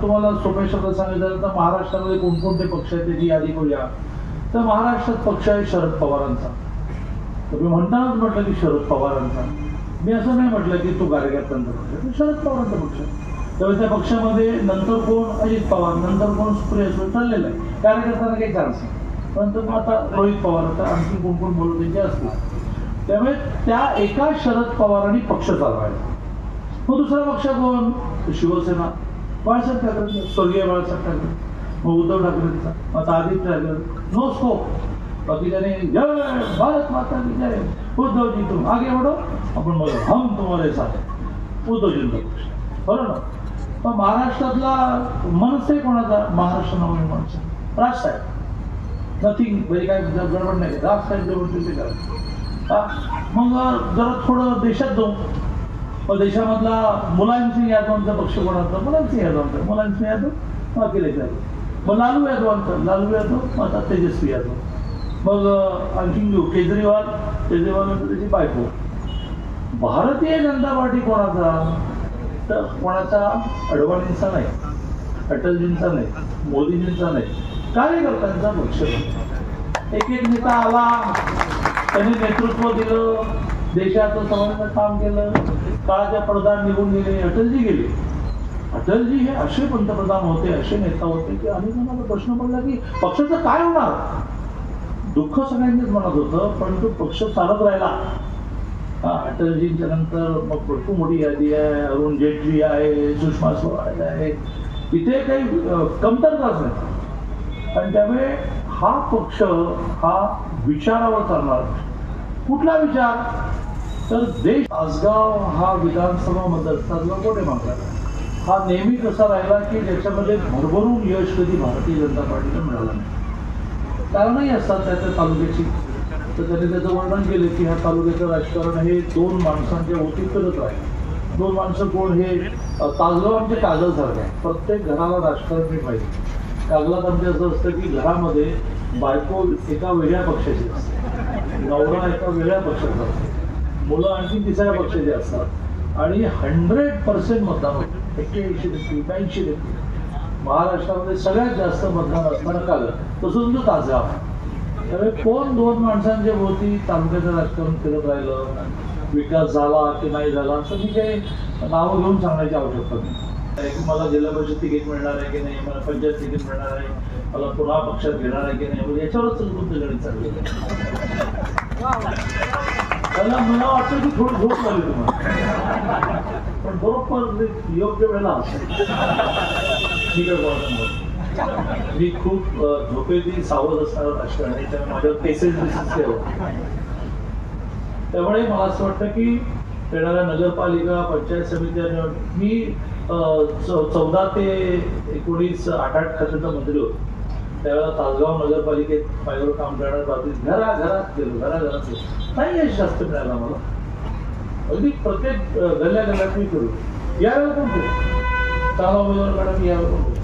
तुम्हाला सोप्या शब्दात सांगितलं तर महाराष्ट्रामध्ये कोणकोणते पक्ष आहेत त्याची यादी करूया. तर महाराष्ट्रात पक्ष आहे शरद पवारांचा. तुम्ही म्हणतानाच म्हटलं की शरद पवारांचा. मी असं नाही म्हटलं की तो कार्यकर्त्यांचा पक्ष, शरद पवारांचा पक्ष. त्यामुळे त्या पक्षामध्ये नंतर कोण अजित पवार, नंतर कोण सुप्रिया सुळे ठरलेलं आहे. कार्यकर्त्यांना काही चान्स नाही. परंतु मग आता रोहित पवार, आता आणखी कोण कोण बोलू त्यांचे असतील. त्यामुळे त्या एका शरद पवारांनी पक्ष चालवायचा. मग दुसरा पक्ष कोण? शिवसेना, बाळासाहेब ठाकरे, स्वर्गीय बाळासाहेब ठाकरे. मग उद्धव ठाकरेंचा, आता आदित्य ठाकरे, नो स्कोप. बाकी त्याने जय भारत माता की जय, उद्धवजी तुम आगे बढ़ो, आपण बोलो हम तुम्हारे साथ, उद्धवजींचा पक्ष. बरोबर ना. मग महाराष्ट्रातला मनसे कोणाचा? महाराष्ट्र नवनिर्माण मनसे, राजसाहेब. नथिंग, म्हणजे काय गडबड नाही, राजसाहेब जे बोलतील ते करायचं. मग जरा थोडं देशात जाऊ. मग देशामधला मुलायम सिंग यादवांचा पक्ष कोणाचा? मुलायम सिंग यादवांचा. मुलायम सिंग यादव, अखिलेश यादव. मग लालू यादवांचा, लालू यादव, आता तेजस्वी यादव. मग आणखी घेऊ केजरीवाल, केजरीवाल त्याची बायको. भारतीय जनता पार्टी कोणाचा? तर कोणाचा? अडवाणींचा नाही, अटलजींचा नाही, मोदीजींचा नाही, कार्यकर्त्यांचा पक्ष. एक एक नेता आला, त्यांनी नेतृत्व दिलं, देशाचं समाजाचं काम केलं, काळाच्या पडद्यावर निघून गेले. अटलजी गेले. अटलजी हे असे पंतप्रधान होते, असे नेता होते की अनेकांना प्रश्न पडला की पक्षाचं काय होणार. दुःख सगळ्यांनीच म्हणत होतं, पण तो पक्ष चालत राहिला. अटलजींच्या नंतर मग भरपूर मोठी यादी आहे. अरुण जेटली आहे, सुषमा स्वराज आहे, इथे काही कमतरताच नाही. आणि त्यामुळे हा पक्ष हा विचारावर चालणार. कुठला विचार? तर देश. तासगाव हा विधानसभा मतदारसंघ कोठे मागला हा नेहमी कसा राहिला की ज्याच्यामध्ये भरभरून यश कधी भारतीय जनता पार्टीला मिळालं नाही. कारणही असतात त्या तालुक्याची. तर त्यांनी त्याचं वर्णन केलं की ह्या तालुक्याचं राजकारण हे दोन माणसांच्या होती करत आहे. दोन माणसं कोण? हे तासगाव आमच्या कागलसारखं आहे. प्रत्येक घराला राजकारण मी पाहिजे. कागलात आमच्या असं असतं की घरामध्ये बायको एका वेगळ्या पक्षाची असते, नवरा एका वेगळ्या पक्षाचा असतो, मुलं आणखी तिसऱ्या पक्षाचे असतात. आणि 100% मतदान होतं. 81%, 82%. महाराष्ट्रामध्ये सगळ्यात जास्त मतदान असताना कागल, तसंच तो तासगाव. त्यामुळे कोण दोन माणसांच्या भोवती तालुक्याचं राजकारण करत राहिलं, विकास झाला की नाही झाला असं मी काही नावं घेऊन सांगण्याची आवश्यकता नाही. की मला जिल्हा परिषद तिकीट मिळणार आहे की नाही, मला पंचायत तिकीट मिळणार आहे, मला पुन्हा पक्षात घेणार आहे की नाही, म्हणजे याच्यावरच तुमचं गणित चाललेलं आहे. त्याला मला वाटतं की थोडी झोप लागली तुम्हाला, पण बरोबर योग्य वेळेला ठीक आहे. मी खूप झोपेची सावध असणारा राजकारणी, त्यामुळे माझ्यावर केसेस त्यामुळे मला असं वाटतं की येणाऱ्या नगरपालिका पंचायत समित्या मी 14 ते 19 8 खात्याचा मंत्री होतो. त्यावेळेला तासगाव नगरपालिकेत पायावर काम करण्याच्या बाबतीत घराघरात गेलो, घराघरात गेलो. नाही यश जास्त मिळालं मला. अगदी प्रत्येक गल्ल्या गल्ल्यात मी करू. यावेळेला पण करू, चांगला उमेदवार काढा मी यावेळेला पण करू.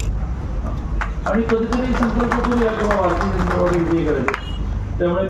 आणि कधीतरी संकल्प करूया किंवा भारतीय जनता पार्टी विजयी करायची. त्यामुळे